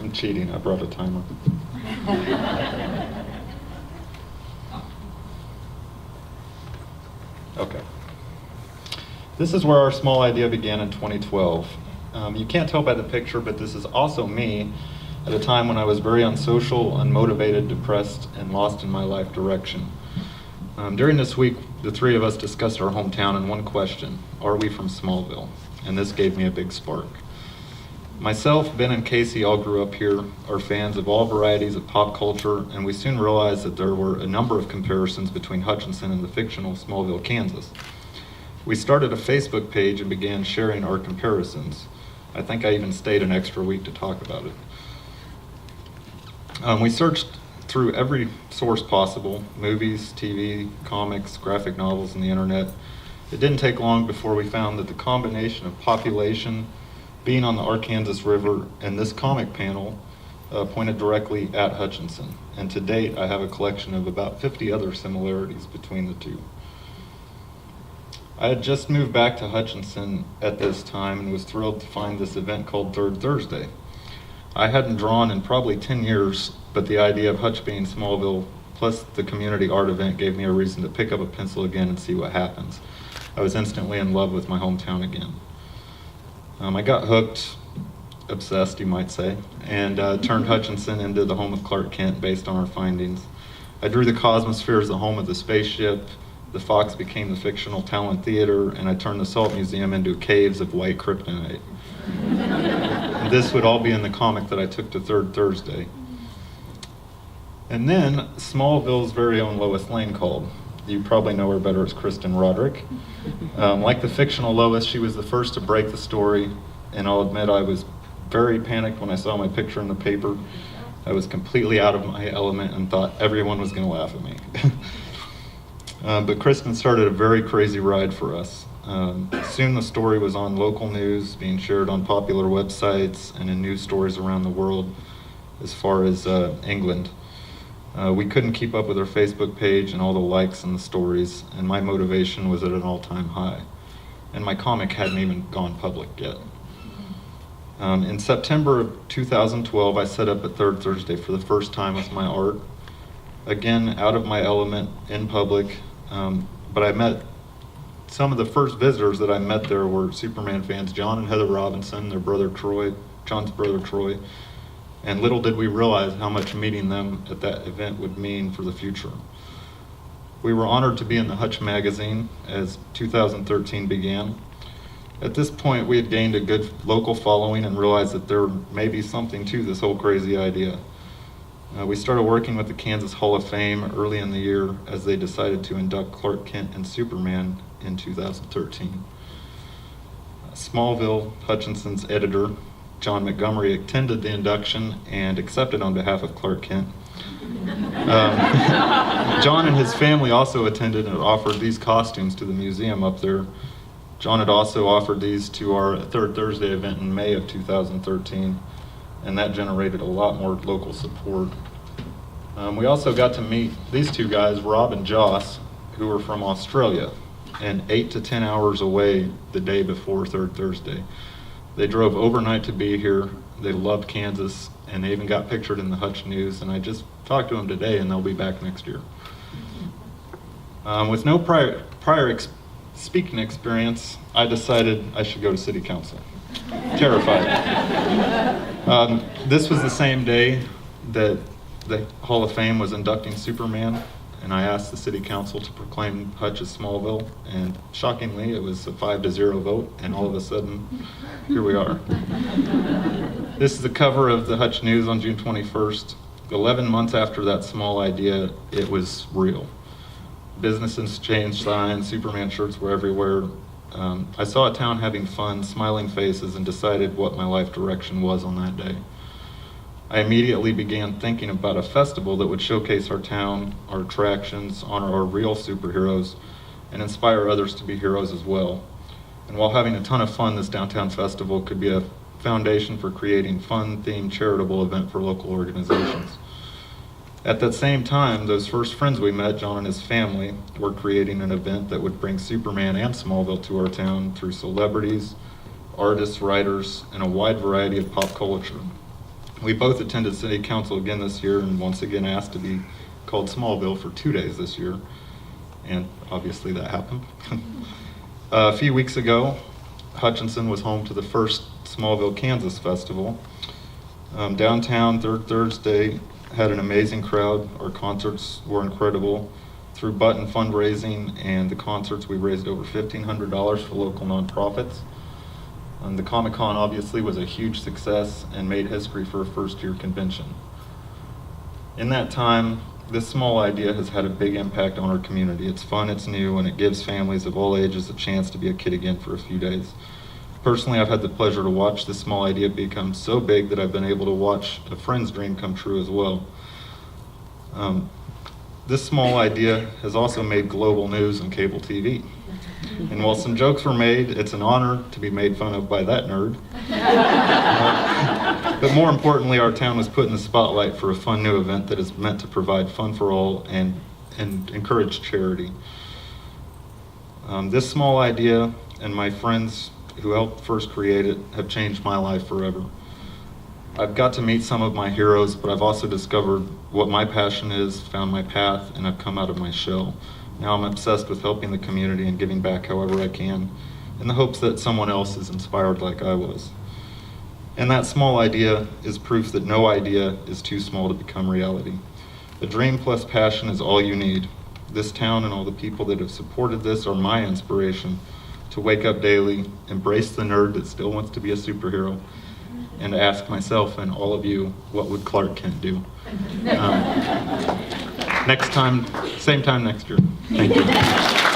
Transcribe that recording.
I'm cheating, I brought a timer. Okay. This is where our small idea began in 2012. You can't tell by the picture, but this is also me at a time when I was very unsocial, unmotivated, depressed, and lost in my life direction. During this week, the three of us discussed our hometown and one question: are we from Smallville? And this gave me a big spark. Myself, Ben, and Casey all grew up here, are fans of all varieties of pop culture, and we soon realized that there were a number of comparisons between Hutchinson and the fictional Smallville, Kansas. We started a Facebook page and began sharing our comparisons. I think I even stayed an extra week to talk about it. We searched through every source possible: movies, TV, comics, graphic novels, and the internet. It didn't take long before we found that the combination of population, being on the Arkansas River, and this comic panel pointed directly at Hutchinson. And to date, I have a collection of about 50 other similarities between the two. I had just moved back to Hutchinson at this time and was thrilled to find this event called Third Thursday. I hadn't drawn in probably 10 years, but the idea of Hutch being Smallville plus the community art event gave me a reason to pick up a pencil again and see what happens. I was instantly in love with my hometown again. I got hooked, obsessed you might say, and turned Hutchinson into the home of Clark Kent based on our findings. I drew the Cosmosphere as the home of the spaceship, the Fox became the fictional Talent Theater, and I turned the Salt Museum into caves of white kryptonite. And this would all be in the comic that I took to Third Thursday. And then Smallville's very own Lois Lane called. You probably know her better as Kristen Roderick. Like the fictional Lois, she was the first to break the story, and I'll admit I was very panicked when I saw my picture in the paper. I was completely out of my element and thought everyone was going to laugh at me. But Kristen started a very crazy ride for us. Soon the story was on local news, being shared on popular websites and in news stories around the world as far as England. We couldn't keep up with her Facebook page and all the likes and the stories, and my motivation was at an all-time high. And my comic hadn't even gone public yet. In September of 2012, I set up at Third Thursday for the first time with my art. Again, out of my element, in public, but I met some of the first visitors that I met there were Superman fans, John and Heather Robinson, their brother Troy, John's brother Troy. And little did we realize how much meeting them at that event would mean for the future. We were honored to be in the Hutch magazine as 2013 began. At this point, we had gained a good local following and realized that there may be something to this whole crazy idea. We started working with the Kansas Hall of Fame early in the year as they decided to induct Clark Kent and Superman in 2013. Smallville, Hutchinson's editor, John Montgomery, attended the induction and accepted on behalf of Clark Kent. John and his family also attended and offered these costumes to the museum up there. John had also offered these to our Third Thursday event in May of 2013, and that generated a lot more local support. We also got to meet these two guys, Rob and Joss, who were from Australia, and 8 to 10 hours away the day before Third Thursday. They drove overnight to be here. They loved Kansas, and they even got pictured in the Hutch News, and I just talked to them today, and they'll be back next year. With no prior speaking experience, I decided I should go to city council. Terrified. This was the same day that the Hall of Fame was inducting Superman, and I asked the city council to proclaim Hutch as Smallville, and shockingly it was a 5-0 vote, and all of a sudden here we are. This is the cover of the Hutch News on June 21st. 11 months after that small idea, it was real. Businesses changed signs, Superman shirts were everywhere. I saw a town having fun, smiling faces, and decided what my life direction was on that day. I immediately began thinking about a festival that would showcase our town, our attractions, honor our real superheroes, and inspire others to be heroes as well. And while having a ton of fun, this downtown festival could be a foundation for creating fun-themed charitable event for local organizations. At that same time, those first friends we met, John and his family, were creating an event that would bring Superman and Smallville to our town through celebrities, artists, writers, and a wide variety of pop culture. We both attended City Council again this year and once again asked to be called Smallville for 2 days this year. And obviously that happened. A few weeks ago, Hutchinson was home to the first Smallville, Kansas Festival. Downtown, Third Thursday, had an amazing crowd. Our concerts were incredible. Through Button fundraising and the concerts, we raised over $1,500 for local nonprofits. The Comic-Con obviously was a huge success and made history for a first-year convention. In that time, this small idea has had a big impact on our community. It's fun, it's new, and it gives families of all ages a chance to be a kid again for a few days. Personally, I've had the pleasure to watch this small idea become so big that I've been able to watch a friend's dream come true as well. This small idea has also made global news on cable TV. And while some jokes were made, it's an honor to be made fun of by that nerd. But more importantly, our town was put in the spotlight for a fun new event that is meant to provide fun for all and encourage charity. This small idea and my friends who helped first create it have changed my life forever. I've got to meet some of my heroes, but I've also discovered what my passion is, found my path, and I've come out of my shell. Now I'm obsessed with helping the community and giving back however I can, in the hopes that someone else is inspired like I was. And that small idea is proof that no idea is too small to become reality. A dream plus passion is all you need. This town and all the people that have supported this are my inspiration to wake up daily, embrace the nerd that still wants to be a superhero, and ask myself and all of you, what would Clark Kent do? Next time, same time next year. Thank you.